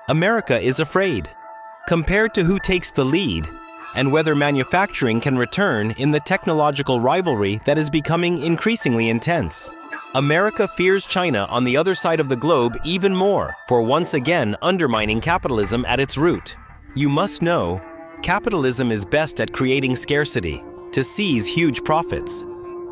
America is afraid. Compared to who takes the lead, and whether manufacturing can return in the technological rivalry that is becoming increasingly intense. America fears China on the other side of the globe even more for once again undermining capitalism at its root. You must know, capitalism is best at creating scarcity, to seize huge profits.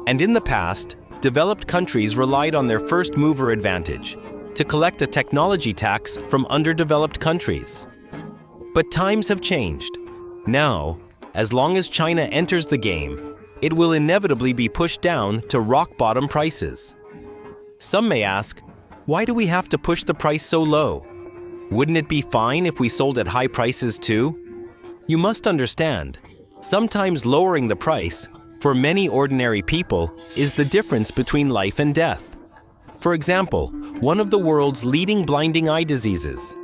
And in the past, developed countries relied on their first mover advantage to collect a technology tax from underdeveloped countries. But times have changed. Now, as long as China enters the game, it will inevitably be pushed down to rock-bottom prices. Some may ask, why do we have to push the price so low? Wouldn't it be fine if we sold at high prices too? You must understand, sometimes lowering the price, for many ordinary people, is the difference between life and death. For example, one of the world's leading blinding eye diseases,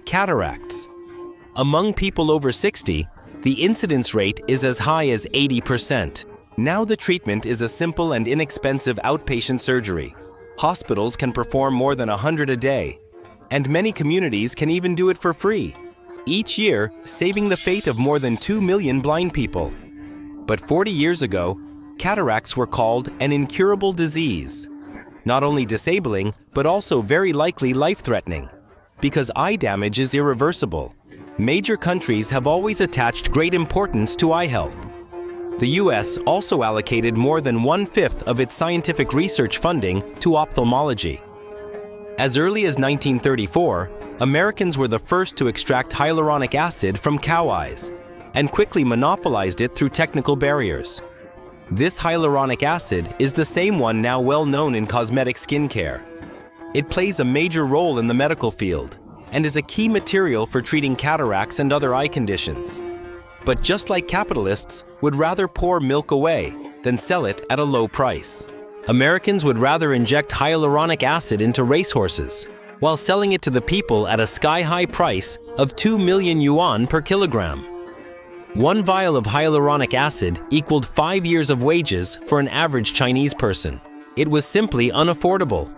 cataracts. Among people over 60, the incidence rate is as high as 80%. Now the treatment is a simple and inexpensive outpatient surgery. Hospitals can perform more than 100 a day, and many communities can even do it for free, each year saving the fate of more than 2 million blind people. But 40 years ago, cataracts were called an incurable disease. Not only disabling, but also very likely life-threatening, because eye damage is irreversible. Major countries have always attached great importance to eye health. The US also allocated more than 1/5 of its scientific research funding to ophthalmology. As early as 1934, Americans were the first to extract hyaluronic acid from cow eyes, and quickly monopolized it through technical barriers. This hyaluronic acid is the same one now well known in cosmetic skincare. It plays a major role in the medical field, and is a key material for treating cataracts and other eye conditions. But just like capitalists would rather pour milk away than sell it at a low price, Americans would rather inject hyaluronic acid into racehorses, while selling it to the people at a sky-high price of 2 million yuan per kilogram. One vial of hyaluronic acid equaled 5 years of wages for an average Chinese person. It was simply unaffordable.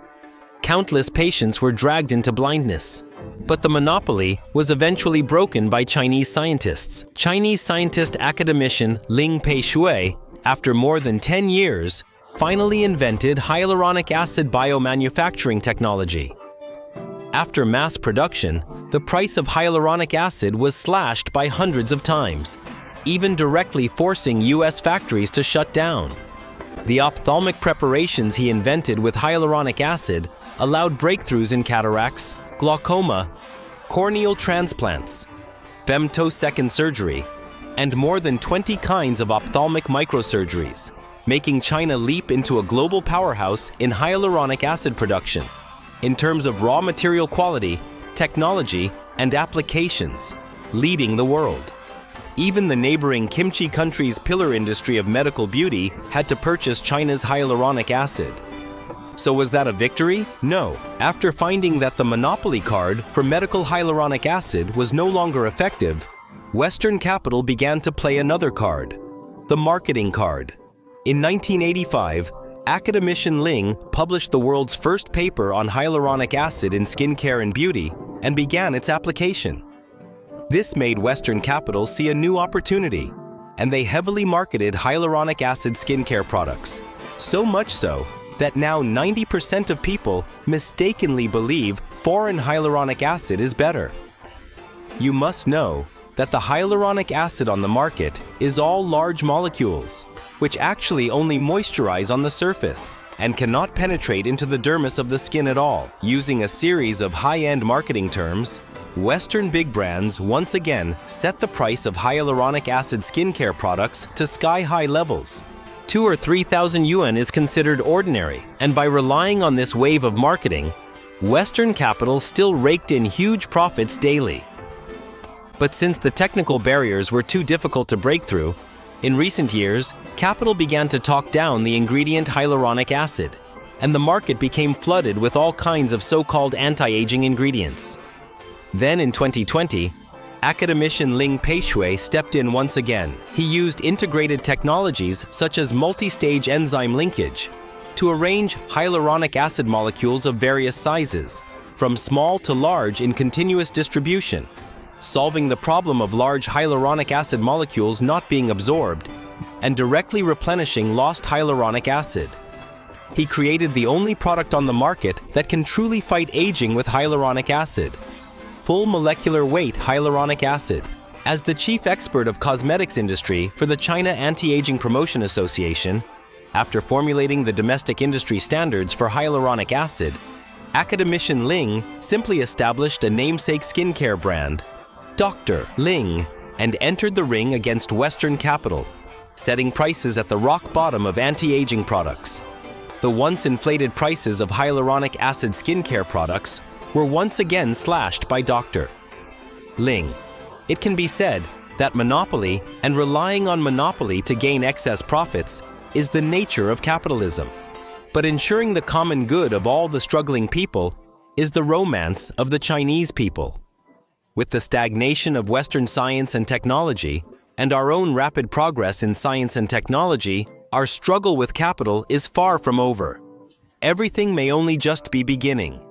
Countless patients were dragged into blindness. But the monopoly was eventually broken by Chinese scientists. Chinese scientist academician Ling Pei-shui, after more than 10 years, finally invented hyaluronic acid biomanufacturing technology. After mass production, the price of hyaluronic acid was slashed by hundreds of times, even directly forcing US factories to shut down. The ophthalmic preparations he invented with hyaluronic acid allowed breakthroughs in cataracts, glaucoma, corneal transplants, femtosecond surgery, and more than 20 kinds of ophthalmic microsurgeries, making China leap into a global powerhouse in hyaluronic acid production, in terms of raw material quality, technology, and applications, leading the world. Even the neighboring kimchi country's pillar industry of medical beauty had to purchase China's hyaluronic acid. So was that a victory? No. After finding that the monopoly card for medical hyaluronic acid was no longer effective, Western capital began to play another card, the marketing card. In 1985, academician Ling published the world's first paper on hyaluronic acid in skincare and beauty and began its application. This made Western capital see a new opportunity, and they heavily marketed hyaluronic acid skincare products. So much so that now 90% of people mistakenly believe foreign hyaluronic acid is better. You must know that the hyaluronic acid on the market is all large molecules, which actually only moisturize on the surface and cannot penetrate into the dermis of the skin at all. Using a series of high-end marketing terms, Western big brands once again set the price of hyaluronic acid skincare products to sky-high levels. 2,000 or 3,000 yuan is considered ordinary, and by relying on this wave of marketing, Western capital still raked in huge profits daily. But since the technical barriers were too difficult to break through, in recent years, capital began to talk down the ingredient hyaluronic acid, and the market became flooded with all kinds of so-called anti-aging ingredients. Then in 2020, academician Ling Pei-shui stepped in once again. He used integrated technologies such as multi-stage enzyme linkage to arrange hyaluronic acid molecules of various sizes, from small to large in continuous distribution, solving the problem of large hyaluronic acid molecules not being absorbed and directly replenishing lost hyaluronic acid. He created the only product on the market that can truly fight aging with hyaluronic acid, full molecular weight hyaluronic acid. As the chief expert of cosmetics industry for the China Anti-Aging Promotion Association, after formulating the domestic industry standards for hyaluronic acid, academician Ling simply established a namesake skincare brand, Dr. Ling, and entered the ring against Western capital, setting prices at the rock bottom of anti-aging products. The once inflated prices of hyaluronic acid skincare products were once again slashed by Dr. Ling. It can be said that monopoly and relying on monopoly to gain excess profits is the nature of capitalism. But ensuring the common good of all the struggling people is the romance of the Chinese people. With the stagnation of Western science and technology, and our own rapid progress in science and technology, our struggle with capital is far from over. Everything may only just be beginning.